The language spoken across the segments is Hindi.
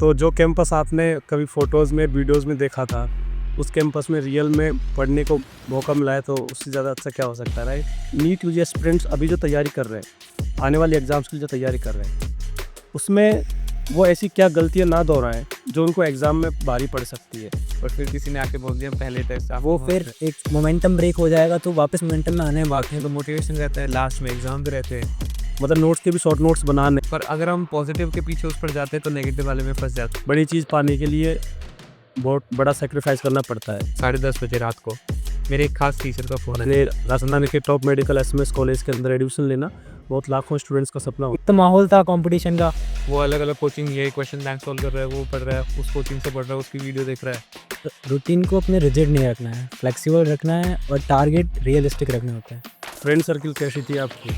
तो जो कैंपस आपने कभी फ़ोटोज़ में, वीडियोज़ में देखा था, उस कैंपस में रियल में पढ़ने को मौका मिला है, तो उससे ज़्यादा अच्छा क्या हो सकता है, राइट? नीट यूजी एस्पिरेंट्स अभी जो तैयारी कर रहे हैं, आने वाले एग्ज़ाम्स की जो तैयारी कर रहे हैं, उसमें वो ऐसी क्या गलतियाँ ना दोहराएँ, जो उनको एग्ज़ाम में भारी पड़ सकती है। और फिर किसी ने आके बोल दिया पहले टेस्ट आप वो फिर एक मोमेंटम ब्रेक हो जाएगा तो वापस मोमेंटम में आने में बाकी है। तो मोटिवेशन रहता है, लास्ट में एग्जाम भी रहते हैं। मतलब नोट्स के भी शॉर्ट नोट्स बनाने, पर अगर हम पॉजिटिव के पीछे उस पर जाते हैं तो नेगेटिव वाले में फंस जाते बड़ी चीज़ पाने के लिए बहुत बड़ा सैक्रिफाइस करना पड़ता है। हैं। 10:30 बजे रात को मेरे एक खास टीचर का फ़ोन है। मैंने राजस्थान के टॉप मेडिकल एसएमएस कॉलेज के अंदर एडमिशन लेना बहुत लाखों स्टूडेंट्स का सपना होता तो माहौल था कंपटीशन का। वो अलग अलग कोचिंग, ये क्वेश्चन बैंक सॉल्व कर रहा है, वो पढ़ रहा है, उस कोचिंग से पढ़ रहा है, उसकी वीडियो देख रहा है। रूटीन को अपने रिजिड नहीं रखना है, फ्लेक्सिबल रखना है और टारगेट रियलिस्टिक रखना होता है। फ्रेंड सर्किल कैसी थी आपकी?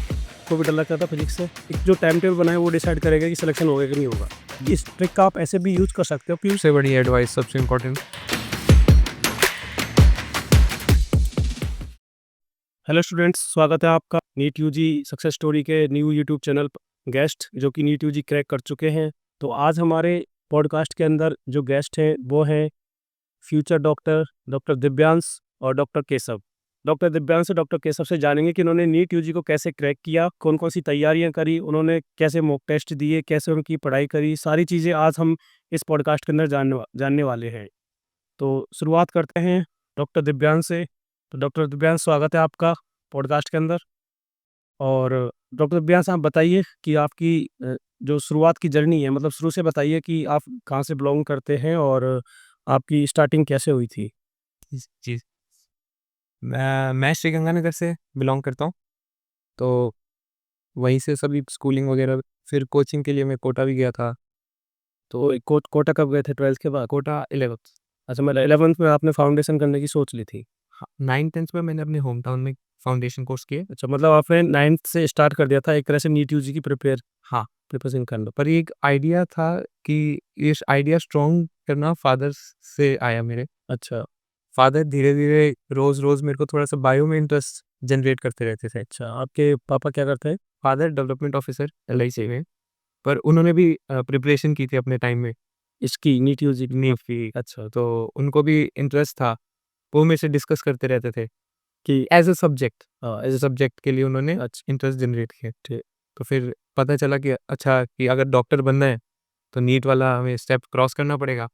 को भी डर लगता था फिजिक्स से? एक जो टाइम टेबल बनाए वो डिसाइड करेगा कि सिलेक्शन होगा कि नहीं होगा। इस ट्रिक का आप ऐसे भी यूज कर सकते हो। पीयूष, सबसे बड़ी एडवाइस, सबसे इम्पोर्टेंट। हेलो स्टूडेंट्स, स्वागत है आपका नीट यूजी सक्सेस स्टोरी के न्यू यूट्यूब चैनल गेस्ट जो कि नीट यूजी क्रैक कर चुके हैं। तो आज हमारे पॉडकास्ट के अंदर जो गेस्ट हैं वो हैं फ्यूचर डॉक्टर दिव्यांश और डॉक्टर केशव। डॉक्टर दिव्यांश और डॉक्टर केशव से जानेंगे कि उन्होंने नीट यूजी को कैसे क्रैक किया, कौन कौन सी तैयारियां करी, उन्होंने कैसे मॉक टेस्ट दिए, कैसे उनकी पढ़ाई करी, सारी चीज़ें आज हम इस पॉडकास्ट के अंदर जानने वाले हैं। तो शुरुआत करते हैं डॉक्टर दिव्यांश से। तो डॉक्टर दिव्यांश, स्वागत है आपका पॉडकास्ट के अंदर। और डॉक्टर दिव्यांश, आप बताइए कि आपकी जो शुरुआत की जर्नी है, मतलब शुरू से बताइए कि आप कहाँ से बिलोंग करते हैं और आपकी स्टार्टिंग कैसे हुई थी? जी, मैं श्री गंगानगर से बिलोंग करता हूँ। तो वहीं से सभी स्कूलिंग वगैरह, फिर कोचिंग के लिए मैं कोटा भी गया था। तो कोटा कब गए थे, ट्वेल्थ के बाद? कोटा 11th। अच्छा, मतलब 11th में आपने फाउंडेशन करने की सोच ली थी? हाँ, 9th-10th में मैंने अपने होम टाउन में फाउंडेशन कोर्स किए। अच्छा, मतलब आपने 9th से स्टार्ट कर दिया था एक तरह से नीट यूजी की हाँ, प्रिपरेशन करना। पर एक आइडिया था कि इस आइडिया स्ट्रॉन्ग करना फादर से आया मेरे। अच्छा फादर धीरे-धीरे रोज़-रोज़ मेरे को थोड़ा-सा बायो में इंटरेस्ट जनरेट करते रहते थे। अच्छा, आपके पापा क्या करते हैं? फादर डेवलपमेंट ऑफिसर एलआईसी में, पर उन्होंने भी प्रिपरेशन की थी अपने टाइम में इसकी नीट यूजी की? नीट की। अच्छा, तो उनको भी इंटरेस्ट था। वो मेरे से डिस्कस करते रहते थे कि एज़ अ सब्जेक्ट के लिए उन्होंने अच्छा इंटरेस्ट जनरेट किया। ठीक। तो फिर पता चला कि अच्छा, कि अगर डॉक्टर बनना है तो नीट वाला हमें स्टेप क्रॉस करना पड़ेगा।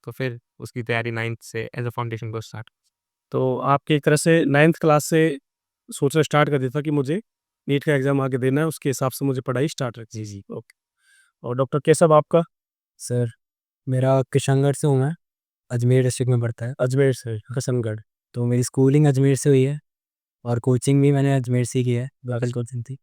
तो फिर उसकी तैयारी 9th से एज़ अ फाउंडेशन को स्टार्ट। तो आपकी एक तरह से 9th क्लास से सोचना स्टार्ट कर दिया था कि मुझे नीट का एग्ज़ाम आगे देना है, उसके हिसाब से मुझे पढ़ाई स्टार्ट रखनी जी। है। ओके। और डॉक्टर केशव आपका? सर, मेरा किशनगढ़ से हूँ मैं, अजमेर डिस्ट्रिक्ट में पड़ता है। अजमेर से किशनगढ़। तो मेरी स्कूलिंग अजमेर से हुई है और कोचिंग भी मैंने अजमेर से ही की है, लोकल कोचिंग थी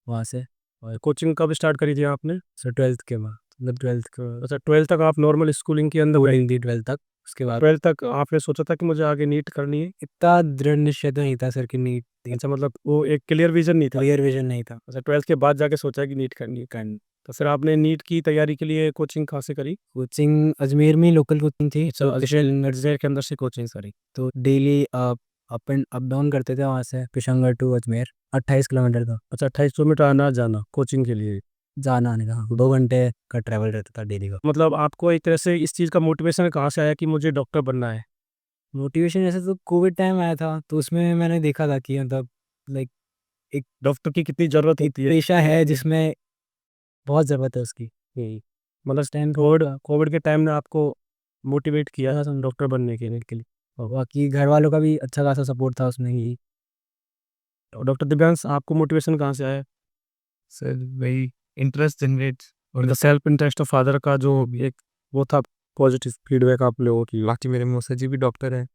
वहाँ से। और कोचिंग कब स्टार्ट करी थी आपने? सर 12th के बाद, मतलब 12th का अच्छा, 12th तक आप नॉर्मल स्कूलिंग के अंदर हुई? पूरी थी 12th तक। उसके बाद 12th तक आपने सोचा था कि मुझे आगे नीट करनी है? इतना दृढ़ निश्चय तो नहीं था सर कि नीट अच्छा, मतलब वो एक क्लियर विजन नहीं था? क्लियर विजन नहीं था। अच्छा, 12th के बाद जाके सोचा कि नीट करनी है। तो फिर आपने नीट की तैयारी के लिए कोचिंग कहाँ से करी? कोचिंग अजमेर में ही लोकल कोचिंग थी। अच्छा, अजमेर के अंदर से कोचिंग करी। तो डेली अप डाउन करते थे वहाँ से किशनगढ़ टू अजमेर, 28 किलोमीटर था अच्छा, 28 किलोमीटर आना जाना कोचिंग के लिए? जाना आने का। 2 घंटे का ट्रैवल रहता था डेली का। मतलब आपको एक तरह से इस चीज़ का मोटिवेशन कहाँ से आया कि मुझे डॉक्टर बनना है? मोटिवेशन ऐसे तो कोविड टाइम आया था, तो उसमें मैंने देखा था कि मतलब लाइक एक डॉक्टर की कितनी ज़रूरत एक होती है? पेशा है जिसमें बहुत ज़रूरत है उसकी। मतलब उस टाइम कोविड के टाइम ने आपको मोटिवेट किया डॉक्टर बनने के लिए। और बाकी घर वालों का भी अच्छा खासा सपोर्ट था उसमें ही। और डॉक्टर दिव्यांश, आपको मोटिवेशन कहाँ से आया? सर वही इंटरेस्ट जनरेट। और the self interest of father का जो एक वो था, पॉजिटिव फीडबैक आप लोगों की? बाकी मेरे मौसा जी भी डॉक्टर हैं,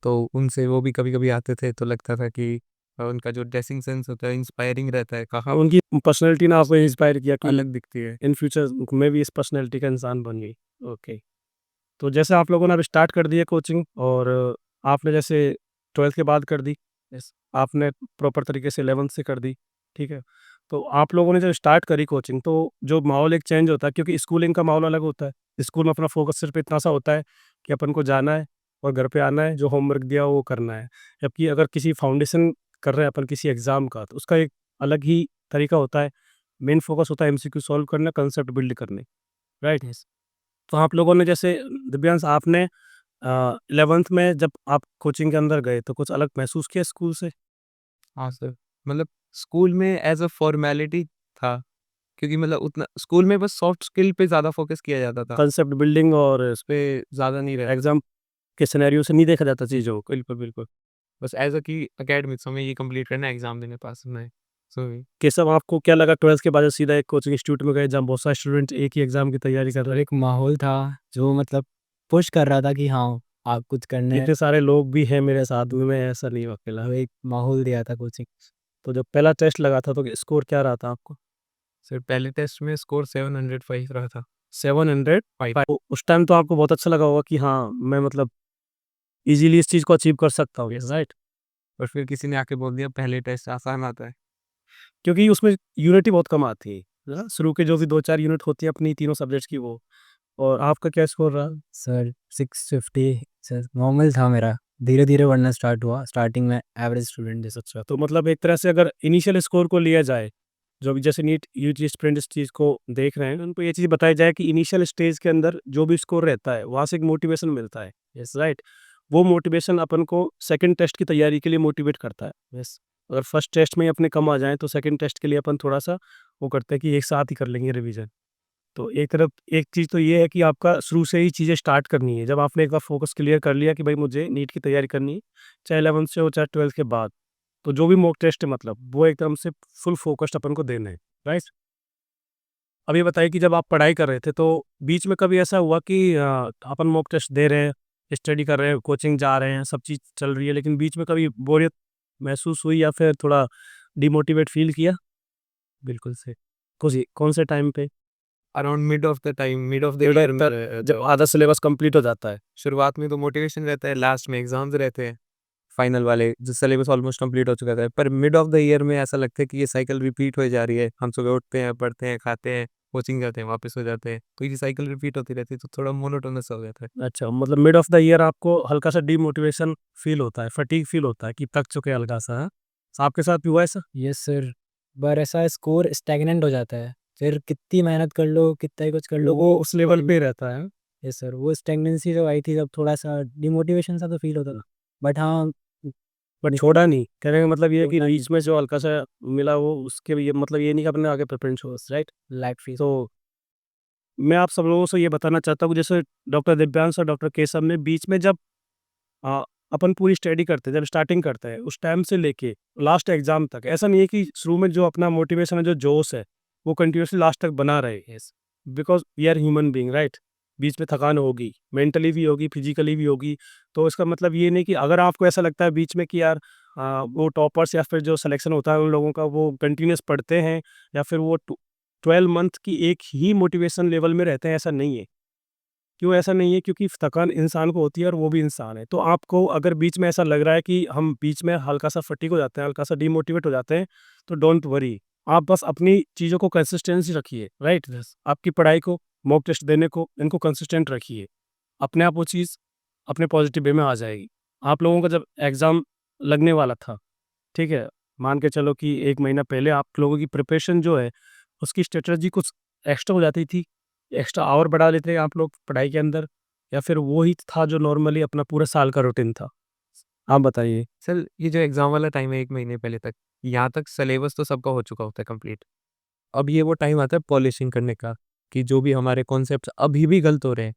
तो उनसे वो भी कभी-कभी आते थे, तो लगता था कि उनका जो ड्रेसिंग सेंस होता है इंस्पायरिंग रहता है। हाँ, उनकी पर्सनैलिटी ने आपको इंस्पायर किया कि अलग दिखती है। इन फ्यूचर मैं भी इस पर्सनैलिटी का इंसान बन गई। ओके। तो जैसे आप लोगों ने अब स्टार्ट कर दी है कोचिंग, और आपने जैसे 12th के बाद कर दी, आपने प्रॉपर तरीके से 11th से कर दी, ठीक है? तो आप लोगों ने जब स्टार्ट करी कोचिंग, तो जो माहौल एक चेंज होता है, क्योंकि स्कूलिंग का माहौल अलग होता है। स्कूल में अपना फोकस सिर्फ इतना सा होता है कि अपन को जाना है और घर पे आना है, जो होमवर्क दिया वो करना है। जबकि अगर किसी फाउंडेशन कर रहे हैं अपन किसी एग्ज़ाम का, तो उसका एक अलग ही तरीका होता है। मेन फोकस होता है एमसीक्यू सॉल्व करना, कंसेप्ट बिल्ड करने, राइट? यस। तो आप लोगों ने जैसे दिव्यांश आपने 11th में जब आप कोचिंग के अंदर गए तो कुछ अलग महसूस किया स्कूल से? हाँ सर, मतलब स्कूल में एज़ अ फॉर्मेलिटी था, क्योंकि मतलब उतना स्कूल में बस सॉफ्ट स्किल पे ज़्यादा फ़ोकस किया जाता था, कंसेप्ट बिल्डिंग और उस पे ज़्यादा नहीं रहा। एग्ज़ाम के सिनेरियो से नहीं देखा जाता चीज़ों को? बिल्कुल, बिल्कुल। बस एज़ अ कि एकेडमिक्स हमें ये कंप्लीट करना है, एग्ज़ाम देने पास होना है। सो केशव आपको क्या लगा 12th के बाद जब सीधा एक कोचिंग इंस्टीट्यूट में गए जहाँ बहुत सारे स्टूडेंट एक ही एग्ज़ाम की तैयारी कर और रहे हैं? एक माहौल था जो मतलब पुश कर रहा था कि हाँ, आप कुछ करने इतने सारे लोग भी हैं मेरे साथ में, मैं ऐसा नहीं हूँ अकेला। एक माहौल दिया था कोचिंग। तो जब पहला टेस्ट लगा था तो स्कोर क्या रहा था आपको? सर पहले टेस्ट में स्कोर 705 रहा था। 705 5 उस टाइम तो आपको बहुत अच्छा लगा होगा कि हाँ, मैं मतलब ईज़िली इस चीज़ को अचीव कर सकता हूँ, यस राइट? और फिर किसी ने आके बोल दिया पहले टेस्ट आसान आता है। क्योंकि उसमें यूनिट ही बहुत कम आती है ना? शुरू के जो भी 2-4 यूनिट होती है अपनी तीनों सब्जेक्ट्स की वो। और आपका क्या स्कोर रहा? सर 650 सर नॉर्मल था मेरा। धीरे-धीरे बढ़ना स्टार्ट हुआ। स्टार्टिंग में एवरेज स्टूडेंट जैसा। अच्छा, तो मतलब एक तरह से अगर इनिशियल स्कोर को लिया जाए, जो भी जैसे नीट यूजी एस्पिरेंट इस चीज़ को देख रहे हैं, उनको ये चीज़ बताई जाए कि इनिशियल स्टेज के अंदर जो भी स्कोर रहता है, वहाँ से एक मोटिवेशन मिलता है। Yes right? वो मोटिवेशन अपन को सेकंड टेस्ट की तैयारी के लिए मोटिवेट करता है। यस, अगर फर्स्ट टेस्ट में ही अपने कम आ जाएँ, तो सेकंड टेस्ट के लिए अपन थोड़ा-सा वो करते हैं कि एक साथ ही कर लेंगे रिवीजन। तो एक तरफ एक चीज़ तो ये है कि आपका शुरू से ही चीज़ें स्टार्ट करनी है। जब आपने एक बार फ़ोकस क्लियर कर लिया कि भाई मुझे नीट की तैयारी करनी है, चाहे 11th से हो, चाहे 12th के बाद, तो जो भी मॉक टेस्ट है मतलब वो एकदम से फुल फ़ोकस्ड अपन को देना है, राइट? अब ये बताइए कि जब आप पढ़ाई कर रहे थे तो बीच में कभी ऐसा हुआ कि अपन मॉक टेस्ट दे रहे हैं, स्टडी कर रहे हैं, कोचिंग जा रहे हैं, सब चीज़ चल रही है, लेकिन बीच में कभी बोरियत महसूस हुई या फिर थोड़ा डिमोटिवेट फ़ील किया? बिल्कुल से कौन से टाइम पे? Around mid of the year जब आधा सिलेबस कंप्लीट हो जाता है। शुरुआत में तो मोटिवेशन रहता है, लास्ट में एग्ज़ाम्स रहते हैं, फाइनल वाले जो सिलेबस ऑलमोस्ट कंप्लीट हो चुका था। पर मिड ऑफ द ईयर में ऐसा लगता है कि ये साइकिल रिपीट होई जा रही है। हम सुबह उठते हैं, पढ़ते हैं, खाते हैं, कोचिंग जाते हैं, वापस सो जाते हैं। तो ये साइकिल रिपीट होती रहती है, तो थोड़ा मोनोटोनस हो जाता है। अच्छा, मतलब मिड ऑफ द ईयर आपको हल्का-सा डिमोटिवेशन फ़ील होता है, फटीग फ़ील होता है कि थक चुके हैं हल्का-सा, हाँ? आपके साथ भी हुआ ऐसा? Yes sir. पर ऐसा स्कोर स्टैग्नेंट हो जाता है। फिर कितनी मेहनत कर लो, कितना ही कुछ कर लो, वो उस लेवल पे ही रहता है, हाँ? यस सर, वो स्टैग्नेंसी जो आई थी जब थोड़ा-सा डिमोटिवेशन सा तो फ़ील होता था। बट हाँ, बट छोड़ा नहीं, कहने का मतलब ये है कि छोड़ा नहीं। बीच में जो हल्का-सा मिला वो उसके ये मतलब ये नहीं कि आपने आगे प्रेफ़रेंस छोड़ा, राइट? लाइक फेस तो मैं आप सब लोगों से ये बताना चाहता हूँ जैसे डॉक्टर दिव्यांश और डॉक्टर केशव ने बीच में जब अ, अपन पूरी स्टडी करते हैं, जब स्टार्टिंग करते हैं, उस टाइम से लेके लास्ट एग्ज़ाम तक, ऐसा नहीं है कि शुरू में जो अपना मोटिवेशन है, जो जोश है, वो कंटिन्यूअसली लास्ट तक बना रहे। Yes, because we are human being, right? बीच में थकान होगी, मेंटली भी होगी, फिज़िकली भी होगी। तो इसका मतलब ये नहीं कि अगर आपको ऐसा लगता है बीच में कि यार वो टॉपर्स या फिर जो सिलेक्शन होता है उन लोगों का वो कंटिन्यूअस पढ़ते हैं या फिर वो 12 मंथ की एक ही मोटिवेशन लेवल में रहते हैं, ऐसा नहीं है। क्यों ऐसा नहीं है? क्योंकि थकान इंसान को होती है और वो भी इंसान है। तो आपको अगर बीच में ऐसा लग रहा है कि हम बीच में हल्का-सा फटीग हो जाते हैं, हल्का-सा डिमोटिवेट हो जाते हैं, तो डोंट वरी। आप बस अपनी चीज़ों को कंसिस्टेंसी रखिए, राइट? आपकी पढ़ाई को, मॉक टेस्ट देने को, इनको कंसिस्टेंट रखिए। अपने आप वो चीज़ अपने पॉज़िटिव वे में आ जाएगी। आप लोगों का जब एग्ज़ाम लगने वाला था, ठीक है? मान के चलो कि 1 महीना पहले आप लोगों की प्रिपरेशन जो है, उसकी स्ट्रैटेजी कुछ एक्स्ट्रा हो जाती थी? एक्स्ट्रा आवर बढ़ा लेते हैं आप लोग पढ़ाई के अंदर या फिर वो ही था जो नॉर्मली अपना पूरा साल का रूटीन था? आप बताइए। सर ये जो एग्ज़ाम वाला टाइम है 1 महीने पहले तक, यहाँ तक सिलेबस तो सबका हो चुका होता है कंप्लीट। अब ये वो टाइम आता है पॉलिशिंग करने का, कि जो भी हमारे कॉन्सेप्ट्स अभी भी गलत हो रहे हैं,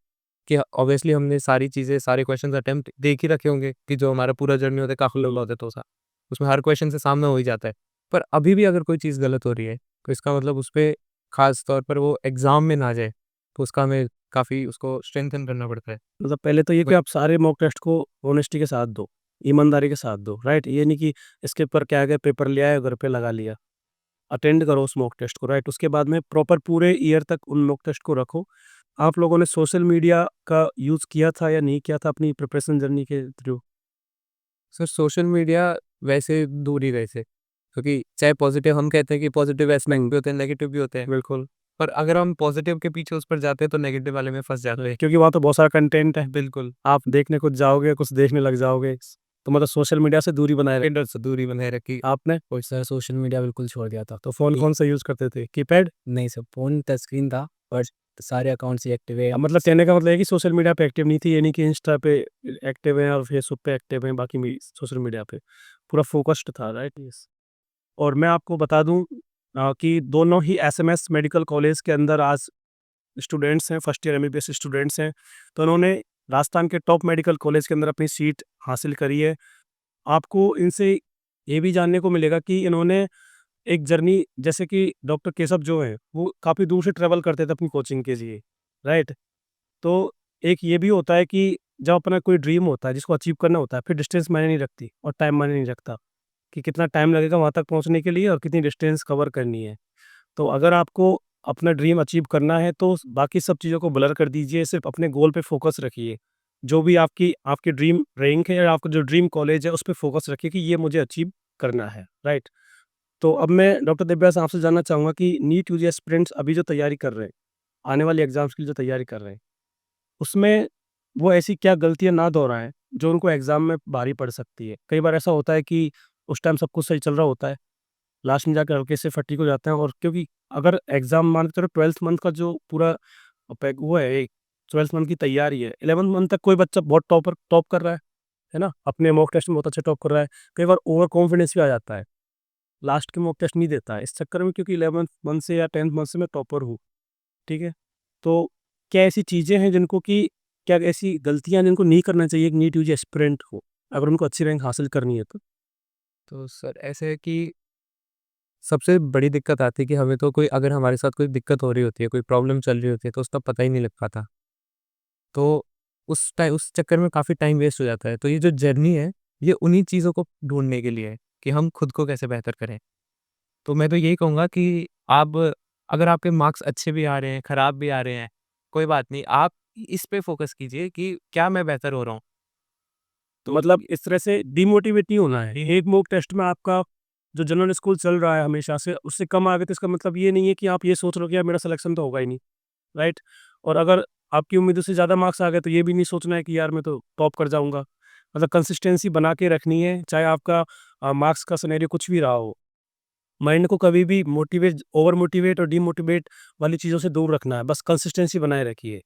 कि ऑब्वियसली हमने सारी चीज़ें, सारे क्वेश्चंस अटेम्प्ट देख ही रखे होंगे, कि जो हमारा पूरा जर्नी होता है काफ़ी लंबा होता है तो सा उसमें हर क्वेश्चन से सामना हो ही जाता है। पर अभी भी अगर कोई चीज़ गलत हो रही है, तो इसका मतलब उसपे ख़ास तौर पर वो एग्ज़ाम में ना जाए, तो उसका हमें काफ़ी उसको स्ट्रेंथन करना पड़ता है। मतलब पहले तो ये कि आप सारे मॉक टेस्ट को ऑनेस्टी के साथ दो, ईमानदारी के साथ दो, राइट? ये नहीं कि इसके ऊपर क्या है पेपर ले आए, घर पे लगा लिया। अटेंड करो उस मॉक टेस्ट को, राइट? उसके बाद में प्रॉपर पूरे ईयर तक उन मॉक टेस्ट को रखो। आप लोगों ने सोशल मीडिया का यूज़ किया था या नहीं किया था अपनी प्रिपरेशन जर्नी के थ्रू? सर सोशल मीडिया वैसे दूर ही रहे थे, क्योंकि चाहे पॉजिटिव हम कहते हैं कि पॉजिटिव एस्पेक्ट भी होते हैं, नेगेटिव भी होते हैं, बिल्कुल, पर अगर हम पॉजिटिव के पीछे उस पर जाते हैं तो नेगेटिव वाले में फँस जाते हैं। क्योंकि वहाँ तो बहुत सारा कंटेंट है। बिल्कुल, आप देखने कुछ जाओगे, कुछ देखने लग जाओगे। तो मतलब सोशल मीडिया से दूरी बनाए रखी इंडर से दूरी बनाए रखी। आपने? और सर सोशल मीडिया बिल्कुल छोड़ दिया था। तो फ़ोन कौन-सा यूज़ करते थे? कीपैड? नहीं सर, फ़ोन टच स्क्रीन था, पर सारे अकाउंट्स ही एक्टिव है। मतलब कहने का मतलब है कि सोशल मीडिया पे एक्टिव नहीं थी, ये नहीं कि इंस्टा पे एक्टिव हैं और फेसबुक पे एक्टिव हैं, बाकी सोशल मीडिया पे पूरा फोकस्ड था, राइट? यस। और मैं आपको बता दूं कि दोनों ही एसएमएस मेडिकल कॉलेज के अंदर आज स्टूडेंट्स हैं, फर्स्ट ईयर एमबीबीएस स्टूडेंट्स हैं। तो उन्होंने राजस्थान के टॉप मेडिकल कॉलेज के अंदर अपनी सीट हासिल करी है। आपको इनसे ये भी जानने को मिलेगा कि इन्होंने एक जर्नी, जैसे कि डॉक्टर केशव जो हैं, वो काफ़ी दूर से ट्रैवल करते थे अपनी कोचिंग के लिए, राइट? तो एक ये भी होता है कि जब अपना कोई ड्रीम होता है जिसको अचीव करना होता है, फिर डिस्टेंस मायने नहीं रखती और टाइम मायने नहीं रखता कि कितना टाइम लगेगा वहाँ तक पहुँचने के लिए और कितनी डिस्टेंस कवर करनी है। तो अगर आपको अपना ड्रीम अचीव करना है तो बाकी सब चीज़ों को ब्लर कर दीजिए, सिर्फ अपने गोल पे फोकस रखिए। जो भी आपकी आपकी ड्रीम रैंक है या आपका जो ड्रीम कॉलेज है, उस पे फोकस रखिए कि ये मुझे अचीव करना है, राइट? तो अब मैं डॉक्टर दिव्या से आपसे जानना चाहूँगा कि नीट यूजी एस्पिरेंट्स अभी जो तैयारी कर रहे हैं, आने वाले एग्ज़ाम्स की जो तैयारी कर रहे हैं, उसमें वो ऐसी क्या गलतियाँ ना दोहराएँ, जो उनको एग्ज़ाम में भारी पड़ सकती है? कई बार ऐसा होता है कि उस टाइम सब कुछ सही चल रहा होता है, लास्ट में जाकर हल्के से फटीक हो जाते हैं, और क्योंकि अगर एग्ज़ाम मान के चलो 12th मंथ का जो पूरा वो है, 12th मंथ की तैयारी है, 11th मंथ तक कोई बच्चा बहुत टॉप कर रहा है ना? अपने मॉक टेस्ट में बहुत अच्छा टॉप कर रहा है, कई बार ओवर कॉन्फिडेंस भी आ जाता है, लास्ट के मॉक टेस्ट नहीं देता है, इस चक्कर में, क्योंकि 11th मंथ से या 10th मंथ से मैं टॉपर हूँ, ठीक है? तो क्या ऐसी चीज़ें हैं जिनको कि क्या ऐसी गलतियाँ जिनको नहीं करना चाहिए एक नीट यूजी एस्पिरेंट को, अगर उनको अच्छी रैंक हासिल करनी है तो? तो सर ऐसे है कि सबसे बड़ी दिक्कत आती है कि हमें तो कोई अगर हमारे साथ कोई दिक्कत हो रही होती है, कोई प्रॉब्लम चल रही होती है, तो उसका पता ही नहीं लग पाता। तो उस चक्कर में काफ़ी टाइम वेस्ट हो जाता है। तो ये जो जर्नी है, ये उन्हीं चीज़ों को ढूँढने के लिए है कि हम खुद को कैसे बेहतर करें। तो मैं तो यही कहूँगा कि आप अगर आपके मार्क्स अच्छे भी आ रहे हैं, खराब भी आ रहे हैं, कोई बात नहीं, आप इस पे फ़ोकस कीजिए कि क्या मैं बेहतर हो रहा हूँ। तो मतलब इस तरह से डिमोटिवेट नहीं होना है। एक मॉक टेस्ट में आपका जो जनरल स्कूल चल रहा है हमेशा से, उससे कम आ गए तो इसका मतलब ये नहीं है कि आप ये सोच रहे हो कि यार मेरा सिलेक्शन तो होगा ही नहीं, राइट? और अगर आपकी उम्मीदों से ज़्यादा मार्क्स आ गए तो ये भी नहीं सोचना है कि यार मैं तो टॉप कर जाऊँगा। मतलब कंसिस्टेंसी बना के रखनी है, चाहे आपका मार्क्स का सिनेरियो कुछ भी रहा हो। माइंड को कभी भी ओवर मोटिवेट और डीमोटिवेट वाली चीज़ों से दूर रखना है, बस कंसिस्टेंसी बनाए रखिए।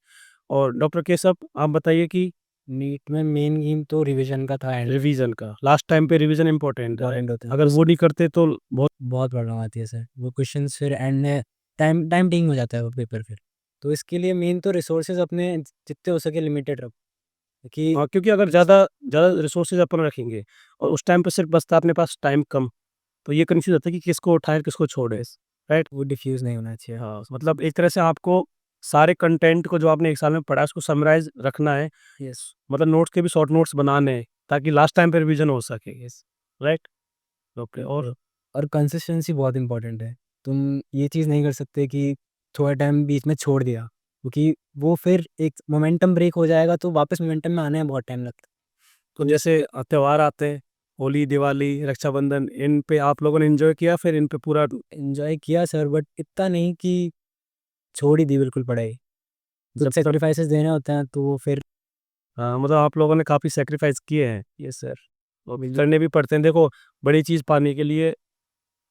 और डॉक्टर केशव, आप बताइए कि नीट में मेन गेम तो रिवीजन का था एंड रिवीजन का, लास्ट टाइम पे रिवीजन इम्पोर्टेंट है, इम्पोर्टेंट होता है। अगर वो नहीं करते तो बहुत बहुत प्रॉब्लम आती है सर, वो क्वेश्चंस फिर एंड में टाइम टाइम टेकिंग हो जाता है वो पेपर फिर। तो इसके लिए मेन तो रिसोर्सेज अपने जितने हो सके लिमिटेड रखो कि क्योंकि अगर ज़्यादा ज़्यादा रिसोर्सेज अपन रखेंगे और उस टाइम पे सिर्फ बचता अपने पास टाइम कम, तो ये कन्फ्यूज़ होता है कि किसको उठाएँ, किसको छोड़ें, राइट? वो डिफ्यूज़ नहीं होना चाहिए। हाँ, मतलब एक तरह से आपको सारे कंटेंट को जो आपने 1 साल में पढ़ा है उसको समराइज़ रखना है, यस। मतलब नोट्स के भी शॉर्ट नोट्स बनाने हैं, ताकि लास्ट टाइम पे रिवीजन हो सके, यस। राइट? ओके। और और कंसिस्टेंसी बहुत इंपॉर्टेंट है। तुम ये चीज़ नहीं कर सकते कि थोड़ा टाइम बीच में छोड़ दिया, क्योंकि वो फिर एक मोमेंटम ब्रेक हो जाएगा तो वापस मोमेंटम में आने में बहुत टाइम लगता है। तो जैसे त्योहार आते हैं, होली, दिवाली, रक्षाबंधन, इन पे आप लोगों ने एन्जॉय किया फिर इन पे पूरा? एन्जॉय किया सर, बट इतना नहीं कि छोड़ ही दी बिल्कुल पढ़ाई। जब जब तक सैक्रिफाइसेस देने होते हैं तो वो फिर मतलब आप लोगों ने काफ़ी सैक्रिफाइस किए हैं, यस सर। और करने भी पड़ते हैं। देखो, बड़ी चीज़ पाने के लिए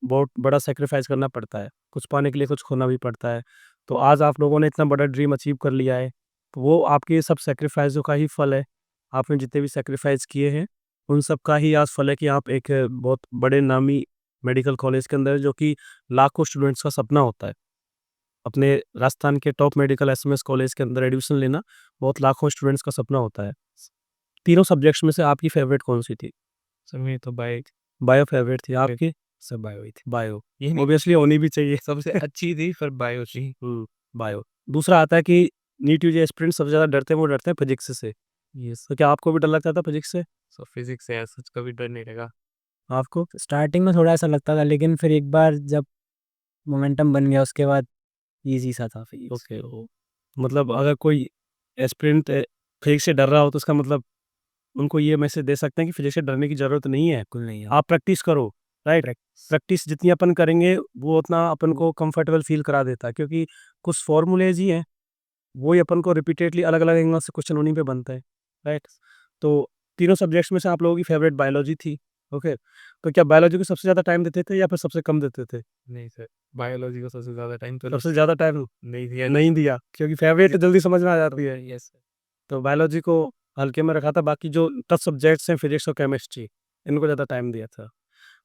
बहुत बड़ा सैक्रिफाइस करना पड़ता है, कुछ पाने के लिए कुछ खोना भी पड़ता है। तो आज आप लोगों ने इतना बड़ा ड्रीम अचीव कर लिया है, तो वो आपके सब सैक्रिफाइसों का ही फल है। आपने जितने भी सैक्रिफाइस किए हैं, उन सब का ही आज फल है कि आप एक बहुत बड़े नामी मेडिकल कॉलेज के अंदर, जो कि लाखों स्टूडेंट्स का सपना होता है। अपने राजस्थान के टॉप मेडिकल एसएमएस कॉलेज के अंदर एडमिशन लेना बहुत लाखों स्टूडेंट्स का सपना होता है। तीनों सब्जेक्ट्स में से आपकी फेवरेट कौन-सी थी? सर मेरी तो बाइक बायो फेवरेट थी आपकी? सब बायो ही थी। बायो, ये नहीं ऑब्वियसली होनी भी चाहिए। सबसे अच्छी थी पर बायो थी। बायो। दूसरा आता है कि नीट यूजी एस्पिरेंट्स सबसे ज़्यादा डरते हैं, वो डरते हैं फिज़िक्स से। यस। तो क्या आपको भी डर लगता था फिज़िक्स से? सो फिज़िक्स से ऐसा कभी डर नहीं लगा। आपको? स्टार्टिंग में थोड़ा ऐसा लगता था, लेकिन फिर एक बार जब मोमेंटम बन गया उसके बाद ईज़ी सा था फिज़िक्स। ओके, मतलब अगर कोई एस्पिरेंट फिज़िक्स से डर रहा हो तो इसका मतलब उनको ये मैसेज दे सकते हैं कि फिज़िक्स से डरने की ज़रूरत नहीं है। बिल्कुल नहीं है। आप प्रैक्टिस करो, राइट? प्रैक्टिस जितनी अपन करेंगे वो उतना अपन को कंफर्टेबल फ़ील करा देता है, क्योंकि कुछ फ़ॉर्मूलेज़ ही हैं, वही अपन को रिपीटेडली अलग-अलग एंगल से क्वेश्चन उन्हीं पे बनता है, राइट? तो तीनों सब्जेक्ट्स में से आप लोगों की फेवरेट बायोलॉजी थी, ओके, तो क्या बायोलॉजी को सबसे ज़्यादा टाइम देते थे या फिर सबसे कम देते थे? नहीं सर, बायोलॉजी को सबसे ज़्यादा टाइम तो सबसे ज़्यादा टाइम नहीं दिया नहीं दिया, क्योंकि फेवरेट जल्दी समझ में आ जाती है। Yes sir. तो बायोलॉजी को हल्के में रखा था, बाकी जो टफ सब्जेक्ट्स हैं फिजिक्स और केमिस्ट्री, इनको ज़्यादा टाइम दिया था।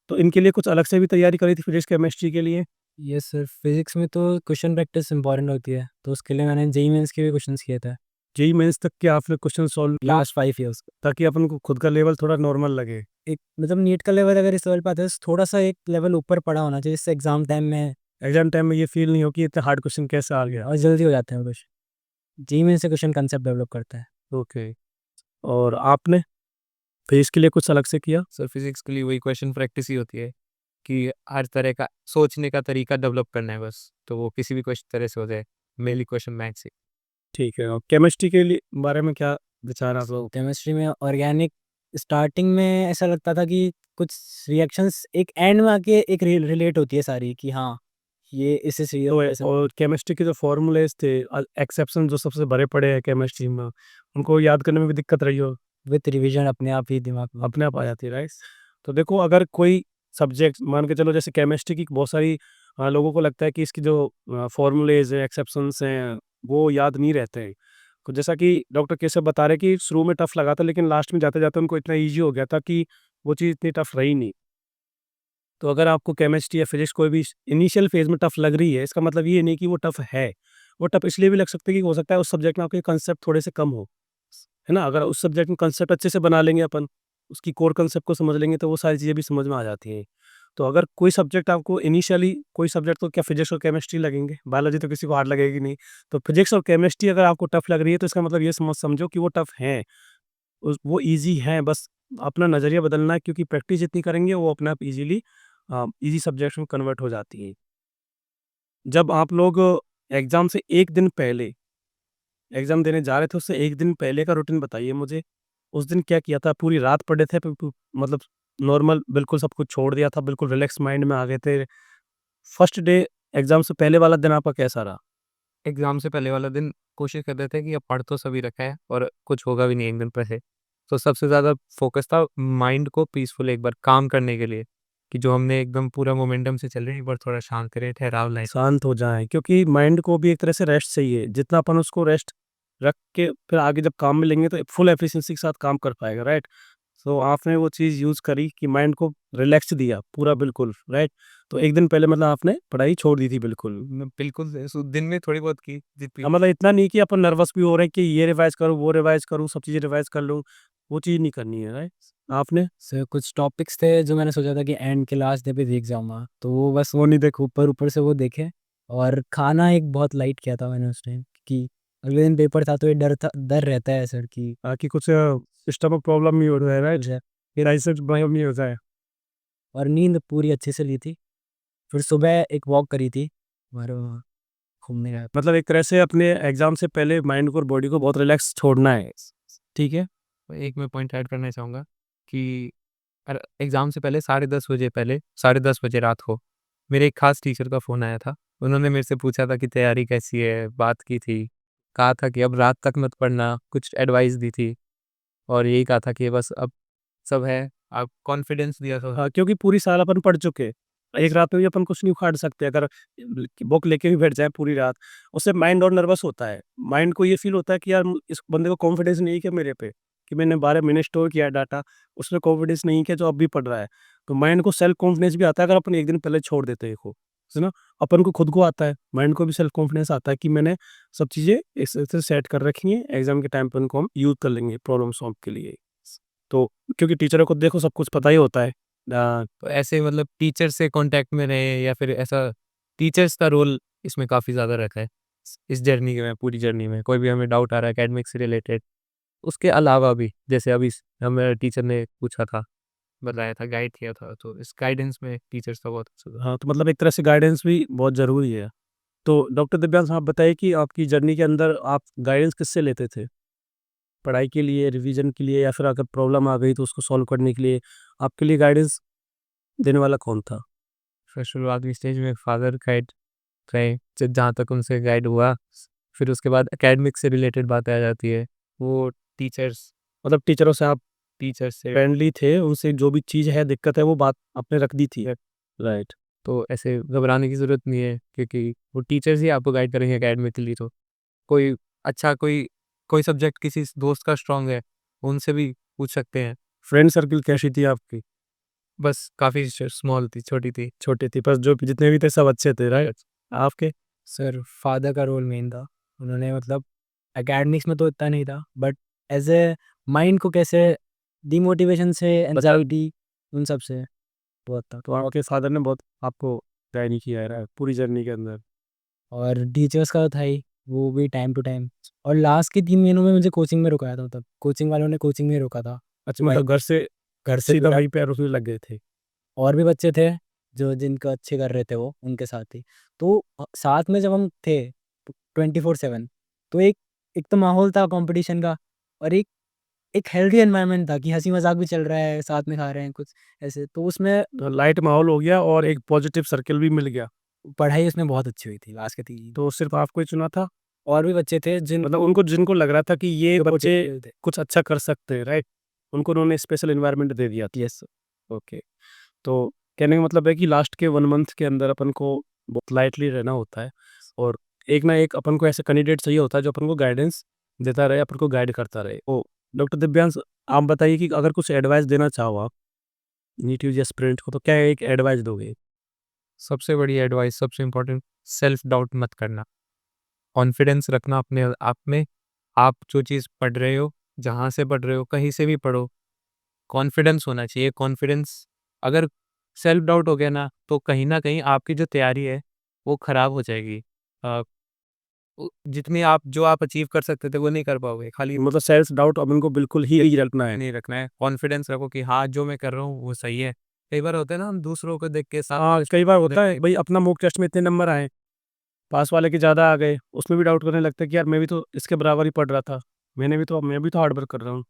तो इनके लिए कुछ अलग से भी तैयारी करी थी फिजिक्स केमिस्ट्री के लिए? यस सर, फिज़िक्स में तो क्वेश्चन प्रैक्टिस इम्पोर्टेंट होती है, तो उसके लिए मैंने जेईई मेंस के भी क्वेश्चंस किए थे जेईई मेंस तक के आपने क्वेश्चन सॉल्व किया लास्ट 5 ईयर्स। ताकि अपन को खुद का लेवल थोड़ा नॉर्मल लगे? एक मतलब नीट का लेवल अगर इस लेवल पे आता है, तो थोड़ा-सा एक लेवल ऊपर पड़ा होना चाहिए, जिससे एग्ज़ाम टाइम में एग्ज़ाम टाइम में ये फ़ील नहीं हो कि इतना हार्ड क्वेश्चन कैसे आ गया? और जल्दी हो जाते हैं वो क्वेश्चन। जेईई मेंस से क्वेश्चन कांसेप्ट डेवलप करता है। ओके, और आपने फिजिक्स के लिए कुछ अलग से किया? सर फिजिक्स के लिए वही क्वेश्चन प्रैक्टिस ही होती है कि हर तरह का सोचने का तरीका डेवलप करना है बस, तो वो किसी भी क्वेश्चन तरह से हो जाए, मेनली क्वेश्चन मैथ्स से। ठीक है, और केमिस्ट्री के लिए बारे में क्या विचार आप लोग? केमिस्ट्री में ऑर्गेनिक स्टार्टिंग में ऐसा लगता था कि कुछ रिएक्शंस एक एंड में आके एक रिलेट होती है सारी कि हाँ, ये इससे तो सीरियस ऐसे और केमिस्ट्री के जो फ़ॉर्मूलेज़ थे एक्सेप्शन जो सबसे भरे पड़े हैं केमिस्ट्री में, उनको याद करने में भी दिक्कत रही हो? विद रिवीजन अपने आप ही दिमाग में। अपने आप आ जाती है, राइट? तो देखो, अगर कोई सब्जेक्ट मान के चलो, जैसे केमिस्ट्री की बहुत सारी लोगों को लगता है कि इसकी जो फ़ॉर्मूलेज़ हैं, एक्सेप्शंस हैं, वो याद नहीं रहते हैं। तो जैसा कि डॉक्टर केशव बता रहे हैं कि शुरू में टफ लगा था, लेकिन लास्ट में जाते-जाते उनको इतना ईज़ी हो गया था कि वो चीज़ इतनी टफ रही नहीं। तो अगर आपको केमिस्ट्री या फिजिक्स कोई भी इनिशियल फेज़ में टफ लग रही है, इसका मतलब ये नहीं कि वो टफ है। वो टफ इसलिए भी लग सकता है कि हो सकता है उस सब्जेक्ट में आपके कांसेप्ट थोड़े से कम हो, है ना? अगर उस सब्जेक्ट में कांसेप्ट अच्छे से बना लेंगे अपन, उसकी कोर कांसेप्ट को समझ लेंगे, तो वो सारी चीज़ें भी समझ में आ जाती हैं। तो अगर कोई सब्जेक्ट आपको इनिशियली, कोई सब्जेक्ट तो क्या फिजिक्स और केमिस्ट्री लगेंगे, बायोलॉजी तो किसी को हार्ड लगेगी नहीं। तो फिजिक्स और केमिस्ट्री अगर आपको टफ लग रही है, तो इसका मतलब ये समझो कि वो टफ हैं। वो ईज़ी हैं, बस अपना नज़रिया बदलना है, क्योंकि प्रैक्टिस जितनी करेंगे वो अपने आप ईज़ी सब्जेक्ट्स में कन्वर्ट हो जाती है। जब आप लोग एग्ज़ाम से 1 दिन पहले एग्ज़ाम देने जा रहे थे, उससे 1 दिन पहले का रूटीन बताइए मुझे। उस दिन क्या किया था? पूरी रात पढ़े थे? प प मतलब नॉर्मल बिल्कुल सब कुछ छोड़ दिया था, बिल्कुल रिलैक्स माइंड में आ गए थे? फर्स्ट डे एग्ज़ाम से पहले वाला दिन आपका कैसा रहा? एग्ज़ाम से पहले वाला दिन कोशिश कर रहे थे कि अब पढ़ तो सभी रखा है और कुछ होगा भी नहीं 1 दिन पहले। तो सबसे ज़्यादा फ़ोकस था माइंड को पीसफुल एक बार काम करने के लिए, कि जो हमने एकदम पूरा मोमेंटम से चल रहे हैं, एक बार थोड़ा शांत करें, ठहराव लाएँ। शांत हो जाएँ, क्योंकि माइंड को भी एक तरह से रेस्ट चाहिए। जितना अपन उसको रेस्ट रख के फिर आगे जब काम में लेंगे, तो फुल एफिशिएंसी के साथ काम कर पाएगा, राइट? तो आपने वो चीज़ यूज़ करी कि माइंड को रिलैक्स दिया पूरा बिल्कुल, राइट? तो 1 दिन पहले मतलब आपने पढ़ाई छोड़ दी थी बिल्कुल। मैं बिल्कुल दिन में थोड़ी बहुत की जितनी। मतलब इतना नहीं कि अपन नर्वस भी हो रहे हैं कि ये रिवाइज़ करूँ, वो रिवाइज़ करूँ, सब चीज़ें रिवाइज़ कर लूँ, वो चीज़ नहीं करनी है, राइट? आपने? सर कुछ टॉपिक्स थे जो मैंने सोचा था कि एंड के लास्ट डे पे देख जाऊँगा, तो वो बस वो नहीं देखे, ऊपर-ऊपर से वो देखे। और खाना एक बहुत लाइट किया था मैंने उस टाइम कि अगले दिन पेपर था, तो ये डर रहता है सर कि कि कुछ स्टमक प्रॉब्लम नहीं हो रहा है, राइट? कुछ है। फिर डाइजेस्ट प्रॉब्लम नहीं हो जाए। और नींद पूरी अच्छे से ली थी। फिर सुबह एक वॉक करी थी और घूमने गया। मतलब एक तरह से अपने एग्ज़ाम से पहले माइंड को और बॉडी को बहुत रिलैक्स छोड़ना है, ठीक है? एक मैं पॉइंट ऐड करना चाहूँगा कि एग्ज़ाम से पहले 10:30 बजे रात को मेरे एक ख़ास टीचर का फ़ोन आया था। उन्होंने मेरे से पूछा था कि तैयारी कैसी है? बात की थी। कहा था कि अब रात तक मत पढ़ना, कुछ एडवाइस दी थी और यही कहा था कि बस अब सब है, आप कॉन्फिडेंस दिया था। हाँ, क्योंकि पूरी साल अपन पढ़ चुके। एक रात में भी अपन कुछ नहीं उखाड़ सकते, अगर बुक लेके भी बैठ जाएँ पूरी रात, उससे माइंड और नर्वस होता है। माइंड को ये फ़ील होता है कि यार इस बंदे को कॉन्फिडेंस नहीं है क्या मेरे पे, कि मैंने 12 महीने स्टोर किया है डाटा, उसमें कॉन्फिडेंस नहीं है जो अब भी पढ़ रहा है। तो माइंड को सेल्फ कॉन्फिडेंस भी आता है अगर अपन 1 दिन पहले छोड़ देते हैं इसको, है ना? अपन को खुद को आता है, माइंड को भी सेल्फ कॉन्फिडेंस आता है कि मैंने सब चीज़ें इस तरह से सेट कर रखी हैं, एग्ज़ाम के टाइम पे उनको हम यूज़ कर लेंगे प्रॉब्लम सॉल्व के लिए। तो क्योंकि टीचरों को देखो सब कुछ पता ही होता है। तो ऐसे मतलब टीचर से कॉन्टैक्ट में रहे या फिर ऐसा टीचर्स का रोल इसमें काफ़ी ज़्यादा रखा है। इस जर्नी में, पूरी जर्नी में कोई भी हमें डाउट आ रहा है एकेडमिक से रिलेटेड, उसके अलावा भी जैसे अभी हमें टीचर ने पूछा था, बताया था, गाइड किया था, तो इस गाइडेंस में टीचर्स का बहुत अच्छा था। हाँ, तो मतलब एक तरह से गाइडेंस भी बहुत ज़रूरी है। तो डॉक्टर दिव्यांश, आप बताइए कि आपकी जर्नी के अंदर आप गाइडेंस किससे लेते थे? पढ़ाई के लिए, रिवीजन के लिए, या फिर अगर प्रॉब्लम आ गई तो उसको सॉल्व करने के लिए आपके लिए गाइडेंस देने वाला कौन था? फिर शुरुआती स्टेज में फादर गाइड रहे, जहाँ तक उनसे गाइड हुआ, फिर उसके बाद एकेडमिक से रिलेटेड बातें आ जाती है, वो टीचर्स। मतलब टीचरों से आप टीचर से फ्रेंडली थे, उनसे जो भी चीज़ है, दिक्कत है, वो बात आपने रख दी थी। राइट। तो ऐसे घबराने की ज़रूरत नहीं है क्योंकि वो टीचर्स ही आपको गाइड करेंगे एकेडमिकली। तो कोई अच्छा कोई सब्जेक्ट किसी दोस्त का स्ट्रांग है, उनसे भी पूछ सकते हैं। फ्रेंड सर्किल कैसी थी आपकी? बस काफ़ी स्मॉल थी, छोटी थी। छोटी थी, पर जो जितने भी थे सब अच्छे थे, राइट? आपके? सर फादर का रोल मेन था। उन्होंने मतलब एकेडमिक्स में तो इतना नहीं था, बट एज़ ए माइंड को कैसे डिमोटिवेशन से, एंग्ज़ायटी, उन सब से बहुत था। तो आपके फादर ने बहुत आपको गाइड किया है, राइट, पूरी जर्नी के अंदर। और टीचर्स का तो था ही, वो भी टाइम टू टाइम। और लास्ट के 3 महीनों में मुझे कोचिंग में रुकाया था, मतलब कोचिंग वालों ने कोचिंग में ही रोका था। अच्छा, मतलब घर से घर से सीधा पूरा वहीं पे रुकने लग गए थे। और भी बच्चे थे, जो जिनका अच्छे कर रहे थे वो, उनके साथ ही। तो साथ में जब हम थे 24/7, तो एक तो माहौल था कॉम्पिटिशन का, और एक हेल्दी एनवायरनमेंट था कि हँसी-मज़ाक भी चल रहा है, साथ में खा रहे हैं कुछ ऐसे। तो उसमें तो लाइट माहौल हो गया और एक पॉजिटिव सर्किल भी मिल गया। पढ़ाई उसमें बहुत अच्छी हुई थी लास्ट के 3। तो सिर्फ़ आपको ही चुना था? और भी बच्चे थे मतलब उनको जिनको लग रहा था कि ये जो बच्चे पोटेंशियल थे। कुछ अच्छा कर सकते हैं, राइट? उनको उन्होंने स्पेशल एनवायरनमेंट दे दिया था। यस। ओके। तो कहने का मतलब है कि लास्ट के 1 मंथ के अंदर अपन को बहुत लाइटली रहना होता है और एक ना एक अपन को ऐसा कैंडिडेट चाहिए होता है जो अपन को गाइडेंस देता रहे, अपन को गाइड करता रहे। ओ डॉक्टर दिव्यांश, आप बताइए कि अगर कुछ एडवाइस देना चाहो आप नीट यूजी एस्पिरेंट को, तो क्या एक एडवाइस दोगे? सबसे बड़ी एडवाइस, सबसे इम्पोर्टेंट, सेल्फ डाउट मत करना। कॉन्फिडेंस रखना अपने आप में। आप जो चीज़ पढ़ रहे हो, जहाँ से पढ़ रहे हो, कहीं से भी पढ़ो, कॉन्फिडेंस होना चाहिए। कॉन्फिडेंस अगर सेल्फ डाउट हो गया ना, तो कहीं न कहीं आपकी जो तैयारी है, वो खराब हो जाएगी। अ, जितनी आप जो आप अचीव कर सकते थे, वो नहीं कर पाओगे। खाली मतलब सेल्फ डाउट अपन को बिल्कुल ही रखना है। नहीं रखना है, कॉन्फिडेंस रखो कि हाँ, जो मैं कर रहा हूँ, वो सही है। कई बार होता है ना, हम दूसरों को देख के हाँ, कई बार होता है भाई, अपना मॉक टेस्ट में इतने नंबर आए, पास वाले के ज़्यादा आ गए, उसमें भी डाउट करने लगता है कि यार मैं भी तो इसके बराबर ही पढ़ रहा था, मैं भी तो हार्ड वर्क कर रहा हूँ।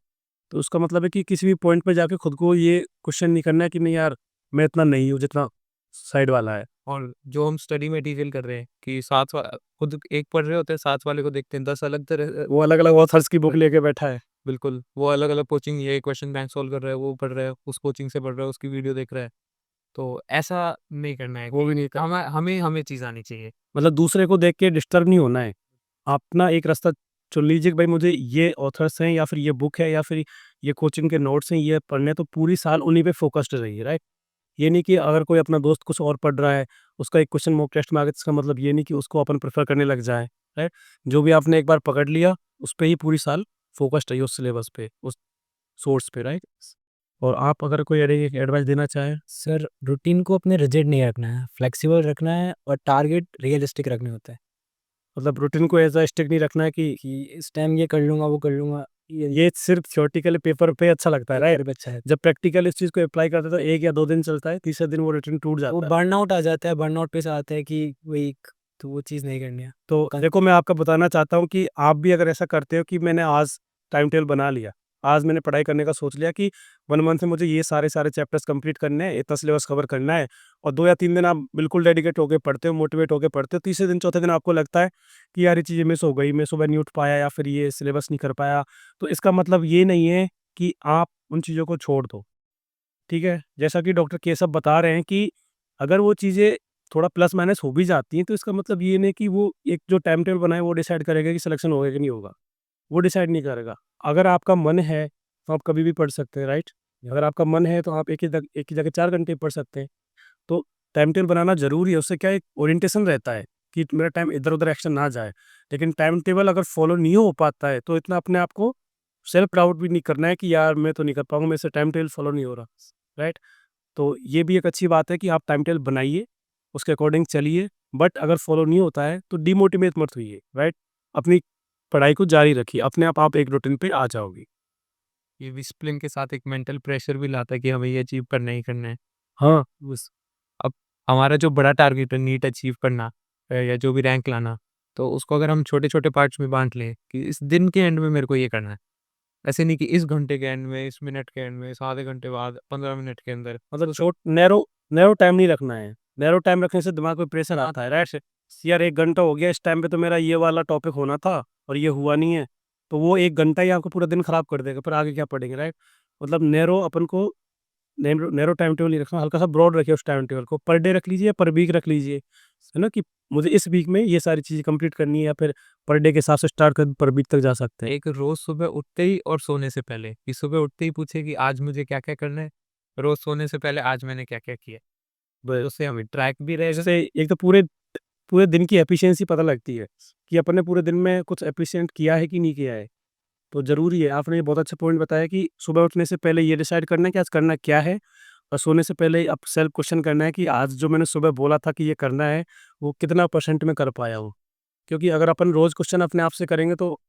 तो उसका मतलब है कि किसी भी पॉइंट पे जाके खुद को ये क्वेश्चन नहीं करना है कि नहीं यार, मैं इतना नहीं हूँ जितना साइड वाला है। और जो हम स्टडी मटेरियल कर रहे हैं कि साथ खुद एक पढ़ रहे होते हैं, साथ वाले को देखते हैं 10 अलग तरह। वो अलग-अलग ऑथर्स की बुक लेके बैठा है। बिल्कुल, वो अलग अलग कोचिंग, ये क्वेश्चन बैंक सॉल्व कर रहा है, वो पढ़ रहा है, उस कोचिंग से पढ़ रहा है, उसकी वीडियो देख रहा है। तो ऐसा नहीं करना है। वो भी नहीं, हमें हमें हमें चीज़ आनी चाहिए। मतलब दूसरे को देख के डिस्टर्ब नहीं होना है। अपना एक रास्ता चुन लीजिए कि भाई मुझे ये ऑथर्स हैं या फिर ये बुक है या फिर ये कोचिंग के नोट्स हैं, ये पढ़ने हैं, तो पूरी साल उन्हीं पे फ़ोकस्ड रहिए, राइट? ये नहीं कि अगर कोई अपना दोस्त कुछ और पढ़ रहा है, उसका एक क्वेश्चन मॉक टेस्ट में आ गया, तो इसका मतलब ये नहीं कि उसको अपन प्रेफ़र करने लग जाएँ, राइट? जो भी आपने एक बार पकड़ लिया, उस पे ही पूरी साल फ़ोकस्ड रहिए, उस सिलेबस पे, उस सोर्स पे, राइट? और आप अगर कोई एडवाइस देना चाहें? सर रूटीन को अपने रिजिड नहीं रखना है, फ्लेक्सिबल रखना है, और टारगेट रियलिस्टिक रखने होते हैं मतलब रूटीन को ऐसा स्ट्रिक्ट नहीं रखना है कि कि इस टाइम ये कर लूँगा, वो कर लूँगा। ये सिर्फ़ थ्योरेटिकल पेपर पे अच्छा लगता है, राइट? पेपर पे अच्छा है। जब प्रैक्टिकल इस चीज़ को अप्लाई करते हैं तो 1 या 2 दिन चलता है, तीसरे दिन वो रूटीन टूट वो जाता है। बर्नआउट आ जाता है, बर्नआउट पे से आता है कि वही, तो वो चीज़ नहीं करनी है। तो देखो, मैं आपको बताना चाहता हूँ कि आप भी अगर ऐसा करते हो कि मैंने आज टाइम टेबल बना लिया, आज मैंने पढ़ाई करने का सोच लिया कि 1 मंथ में मुझे ये सारे चैप्टर्स कंप्लीट करने हैं, इतना सिलेबस कवर करना है, और 2 या 3 दिन आप बिल्कुल डेडिकेट होके पढ़ते हो, मोटिवेट होके पढ़ते हो, तीसरे दिन, चौथे दिन आपको लगता है कि यार ये चीज़ें मिस हो गई, मैं सुबह नहीं उठ पाया या फिर ये सिलेबस नहीं कर पाया, तो इसका मतलब ये नहीं है कि आप उन चीज़ों को छोड़ दो, ठीक है? जैसा कि डॉक्टर केशव बता रहे हैं कि अगर वो चीज़ें थोड़ा प्लस माइनस हो भी जाती हैं, तो इसका मतलब ये नहीं कि वो एक जो टाइम टेबल बना है, वो डिसाइड करेगा कि सिलेक्शन होगा कि नहीं होगा। वो डिसाइड नहीं करेगा। अगर आपका मन है, तो आप कभी भी पढ़ सकते हैं, राइट? अगर आपका मन है, तो आप एक ही जगह 4 घंटे पढ़ सकते हैं। तो टाइम टेबल बनाना ज़रूरी है, उससे क्या है, एक ओरिएंटेशन रहता है कि मेरा टाइम इधर-उधर एक्शन ना जाए। लेकिन टाइम टेबल अगर फॉलो नहीं हो पाता है, तो इतना अपने आप को सेल्फ डाउट भी नहीं करना है कि यार मैं तो नहीं कर पाऊँगा, मेरे से टाइम टेबल फॉलो नहीं हो रहा, राइट? तो ये भी एक अच्छी बात है कि आप टाइम टेबल बनाइए, उसके अकॉर्डिंग चलिए, बट अगर फॉलो नहीं होता है तो डिमोटिवेट मत होइए, राइट? अपनी पढ़ाई को जारी रखिए, अपने आप एक रूटीन पे आ जाओगे। ये डिसिप्लिन के साथ एक मेंटल प्रेशर भी लाता है कि हमें ये अचीव करना ही करना है। हाँ, उस अब हमारा जो बड़ा टारगेट है, नीट अचीव करना, या जो भी रैंक लाना, तो उसको अगर हम छोटे-छोटे पार्ट्स में बाँट लें कि इस दिन के एंड में मेरे को ये करना है। ऐसे नहीं कि इस घंटे के एंड में, इस मिनट के एंड में, इस आधे घंटे बाद, 15 मिनट के अंदर। मतलब तो छोट नैरो नैरो टाइम नहीं रखना है। नैरो टाइम रखने से दिमाग पे प्रेशर आता है, राइट? यार 1 घंटा हो गया, इस टाइम पे तो मेरा ये वाला टॉपिक होना था और ये हुआ नहीं है, तो वो 1 घंटा ही आपका पूरा दिन खराब कर देगा, फिर आगे क्या पढ़ेंगे, राइट? मतलब नैरो अपन को नैरो टाइम टेबल नहीं रखना, हल्का सा ब्रॉड रखिए उस टाइम टेबल को, पर डे रख लीजिए, पर वीक रख लीजिए, है ना, कि मुझे इस वीक में ये सारी चीज़ें कंप्लीट करनी है, या फिर पर डे के हिसाब से स्टार्ट कर पर वीक तक जा सकते हैं। एक रोज सुबह उठते ही और सोने से पहले, कि सुबह उठते ही पूछे कि आज मुझे क्या-क्या करना है, रोज सोने से पहले आज मैंने क्या-क्या किया। ब उससे हमें ट्रैक भी रहेगा। इससे एक तो पूरे पूरे दिन की एफिशिएंसी पता लगती है कि अपन ने पूरे दिन में कुछ एफिशिएंट किया है कि नहीं किया है। तो ज़रूरी है, आपने ये बहुत अच्छा पॉइंट बताया कि सुबह उठने से पहले ये डिसाइड करना है कि आज करना क्या है, और सोने से पहले अब सेल्फ क्वेश्चन करना है कि आज जो मैंने सुबह बोला था कि ये करना है, वो कितना परसेंट में कर पाया हूँ। क्योंकि अगर अपन रोज़ क्वेश्चन अपने आप से करेंगे तो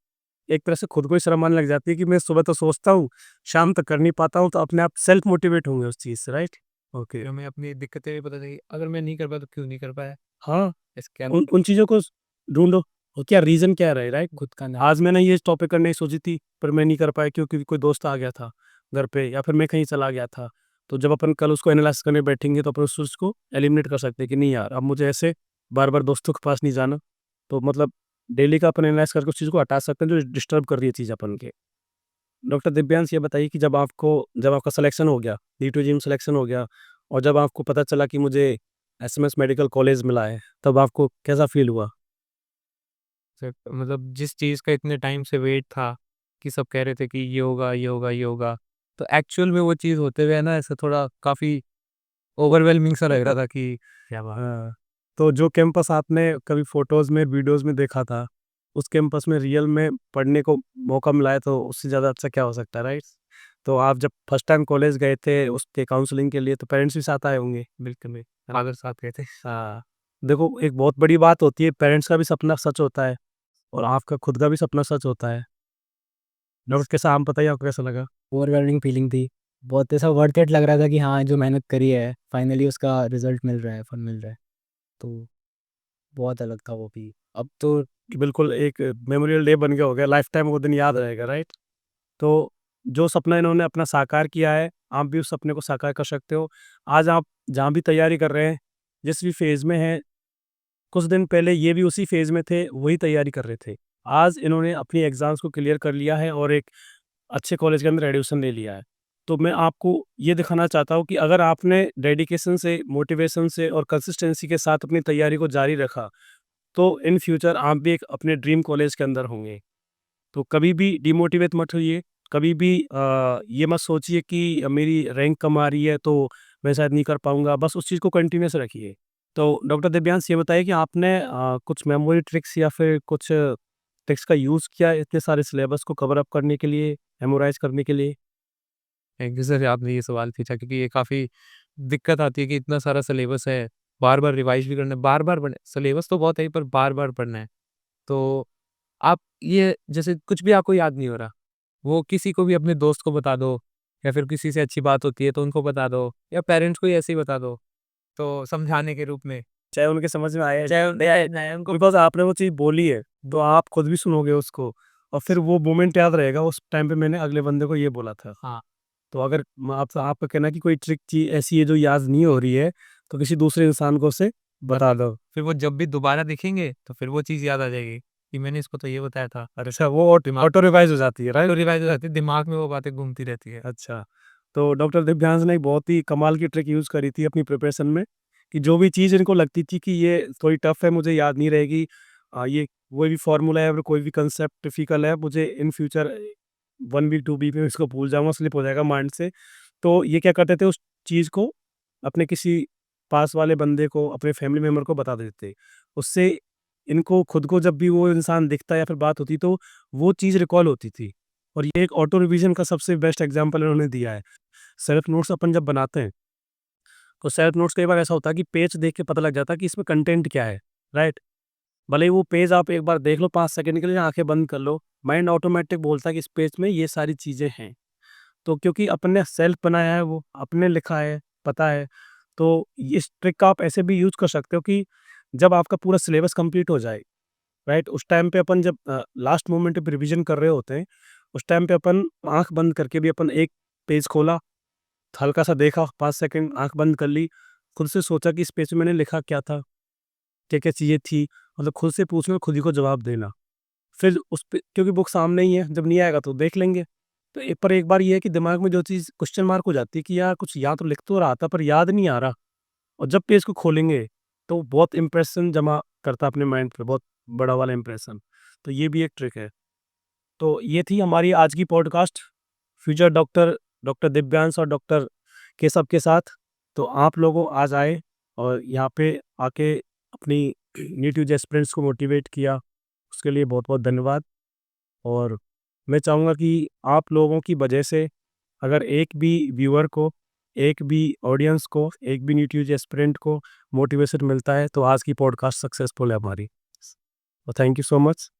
एक तरह से खुद को ही शर्म आने लग जाती है कि मैं सुबह तो सोचता हूँ, शाम तक कर नहीं पाता हूँ, तो अपने आप सेल्फ मोटिवेट होंगे उस चीज़ से, राइट? ओके। फिर हमें अपनी दिक्कतें भी पता चली, अगर मैं नहीं कर पाया तो क्यों नहीं कर पाया? हाँ, इसके उन उन चीज़ों को ढूँढो, और क्या रीज़न क्या रहे, राइट? खुद का नाम आज मैंने ये टॉपिक करने की सोची थी, पर मैं नहीं कर पाया क्योंकि कोई दोस्त आ गया था घर पे, या फिर मैं कहीं चला गया था। तो जब अपन कल उसको एनालाइज़ करने बैठेंगे तो अपन उस चीज़ को एलिमिनेट कर सकते हैं कि नहीं यार, अब मुझे ऐसे बार-बार दोस्तों के पास नहीं जाना। तो मतलब डेली का अपन एनालाइज़ करके उस चीज़ को हटा सकते हैं जो डिस्टर्ब कर रही है चीज़ अपन के। डॉक्टर दिव्यांश ये बताइए कि जब आपका सिलेक्शन हो गया, डी2जी में सिलेक्शन हो गया, और जब आपको पता चला कि मुझे एसएमएस मेडिकल कॉलेज मिला है, तब आपको कैसा फ़ील हुआ? मतलब जिस चीज़ का इतने टाइम से वेट था, कि सब कह रहे थे कि ये होगा, ये होगा, ये होगा, तो एक्चुअल में वो चीज़ होते हुए ना ऐसा थोड़ा काफ़ी ओवरवेलमिंग सा लग रहा था कि क्या बात। हाँ, तो जो कैंपस आपने कभी फ़ोटोज़ में, वीडियोज़ में देखा था, उस कैंपस में रियल में पढ़ने को मौका मिला है, तो उससे ज़्यादा अच्छा क्या हो सकता है, राइट? तो आप जब फर्स्ट टाइम कॉलेज गए थे उसके काउंसलिंग के लिए, तो पेरेंट्स भी साथ आए होंगे? बिल्कुल भी, फादर साथ गए थे। हाँ, देखो एक बहुत बड़ी बात होती है, पेरेंट्स का भी सपना सच होता है और आपका खुद का भी सपना सच होता है। डॉक्टर कैसा, आप बताइए आपको कैसा लगा? ओवरवेलमिंग फीलिंग थी। बहुत ऐसा वर्थ इट लग रहा था कि हाँ, जो मेहनत करी है, फाइनली उसका रिज़ल्ट मिल रहा है, फल मिल रहा है। तो बहुत अलग था वो भी। अब तो बिल्कुल एक मेमोरियल डे बन गया हो गया, लाइफ़ टाइम वो दिन याद रहेगा, राइट? तो जो सपना इन्होंने अपना साकार किया है, आप भी उस सपने को साकार कर सकते हो। आज आप जहाँ भी तैयारी कर रहे हैं, जिस भी फ़ेज़ में हैं, कुछ दिन पहले ये भी उसी फ़ेज़ में थे, वही तैयारी कर रहे थे। आज इन्होंने अपनी एग्ज़ाम्स को क्लियर कर लिया है और एक अच्छे कॉलेज के अंदर एडमिशन ले लिया है। तो मैं आपको ये दिखाना चाहता हूँ कि अगर आपने डेडिकेशन से, मोटिवेशन से और कंसिस्टेंसी के साथ अपनी तैयारी को जारी रखा, तो इन फ्यूचर आप भी एक अपने ड्रीम कॉलेज के अंदर होंगे। तो कभी भी डिमोटिवेट मत होइए, कभी भी ये मत सोचिए कि मेरी रैंक कम आ रही है तो मैं शायद नहीं कर पाऊँगा, बस उस चीज़ को कंटिन्यूअस रखिए। तो डॉक्टर दिव्यांश ये बताइए कि आपने कुछ मेमोरी ट्रिक्स या फिर कुछ ट्रिक्स का यूज़ किया है इतने सारे सिलेबस को कवर अप करने के लिए, मेमोराइज़ करने के लिए? थैंक यू सर, आपने ये सवाल पूछा, क्योंकि ये काफ़ी दिक्कत आती है कि इतना सारा सिलेबस है, बार-बार रिवाइज़ भी करना है, बार-बार पढ़ना है। सिलेबस तो बहुत है ही, पर बार-बार पढ़ना है। तो आप ये जैसे कुछ भी आपको याद नहीं हो रहा, वो किसी को भी अपने दोस्त को बता दो, या फिर किसी से अच्छी बात होती है तो उनको बता दो, या पेरेंट्स को ही ऐसे ही बता दो, तो समझाने के रूप में। चाहे उनके समझ में आए, चाहे उन्हें आए ना आए, उनको बिकॉज़ आपने वो चीज़ बोली है, तो आप खुद भी सुनोगे उसको और फिर वो मोमेंट याद रहेगा, उस टाइम पे मैंने अगले बंदे को ये बोला था। हाँ, तो अगर आपका कहना है कि कोई ट्रिक चीज़ ऐसी है जो याद नहीं हो रही है, तो किसी दूसरे इंसान को उसे बता दो। फिर वो जब भी दोबारा दिखेंगे तो फिर वो चीज़ याद आ जाएगी कि मैंने इसको तो ये बताया था। अच्छा, वो दिमाग ऑटो रिवाइज़ हो जाती है, राइट? तो रिवाइज़ हो जाती है, दिमाग में वो बातें घूमती रहती है। अच्छा, तो डॉक्टर दिव्यांश ने एक बहुत ही कमाल की ट्रिक यूज़ करी थी अपनी प्रिपरेशन में, कि जो भी चीज़ इनको लगती थी कि ये थोड़ी टफ़ है, मुझे याद नहीं रहेगी, ये कोई भी फ़ॉर्मूला है और कोई भी कांसेप्ट डिफ़िकल्ट है, मुझे इन फ्यूचर 1 वीक, 2 वीक में इसको भूल जाऊँगा, स्लिप हो जाएगा माइंड से। तो ये क्या करते थे, उस चीज़ को अपने किसी पास वाले बंदे को, अपने फैमिली मेंबर को बता देते। उससे इनको खुद को जब भी वो इंसान दिखता या फिर बात होती, तो वो चीज़ रिकॉल होती थी। और ये एक ऑटो रिवीजन का सबसे बेस्ट एग्जांपल इन्होंने दिया है। सेल्फ नोट्स अपन जब बनाते हैं, तो सेल्फ नोट्स कई बार ऐसा होता है कि पेज देख के पता लग जाता है कि इसमें कंटेंट क्या है, राइट? भले ही वो पेज आप एक बार देख लो 5 सेकंड के लिए, आँखें बंद कर लो, माइंड ऑटोमैटिक बोलता है कि इस पेज में ये सारी चीज़ें हैं। तो क्योंकि अपन ने सेल्फ बनाया है, वो आपने लिखा है, पता है, तो इस ट्रिक का आप ऐसे भी यूज़ कर सकते हो कि जब आपका पूरा सिलेबस कंप्लीट हो जाए, राइट? उस टाइम पे अपन जब लास्ट मोमेंट पे रिवीजन कर रहे होते हैं, उस टाइम पे अपन आँख बंद करके भी अपन एक पेज खोला, हल्का-सा देखा, 5 सेकंड आँख बंद कर ली, खुद से सोचा कि इस पेज में मैंने लिखा क्या था? क्या-क्या चीज़ें थी? मतलब खुद से पूछना, खुद ही को जवाब देना। फिर उस पे, क्योंकि बुक सामने ही है, जब नहीं आएगा तो देख लेंगे। तो पर एक बार ये है कि दिमाग में जो चीज़ क्वेश्चन मार्क हो जाती है कि यार कुछ याद तो लिख तो रहा था पर याद नहीं आ रहा, और जब पेज को खोलेंगे तो बहुत इम्प्रेशन जमा करता है अपने माइंड पे, बहुत बड़ा वाला इम्प्रेशन। तो ये भी एक ट्रिक है। तो ये थी हमारी आज की podcast future doctor doctor Divyansh और डॉक्टर केशव के साथ। तो आप लोगों आज आए और यहाँ पे आके अपनी नीट यूजी एस्पिरेंट्स को मोटिवेट किया, उसके लिए बहुत बहुत धन्यवाद। और मैं चाहूँगा कि आप लोगों की वजह से अगर एक भी व्यूअर को, एक भी ऑडियंस को, एक भी नीट यूजी एस्पिरेंट को मोटिवेशन मिलता है तो आज की पॉडकास्ट सक्सेसफुल है हमारी। Thank you so much.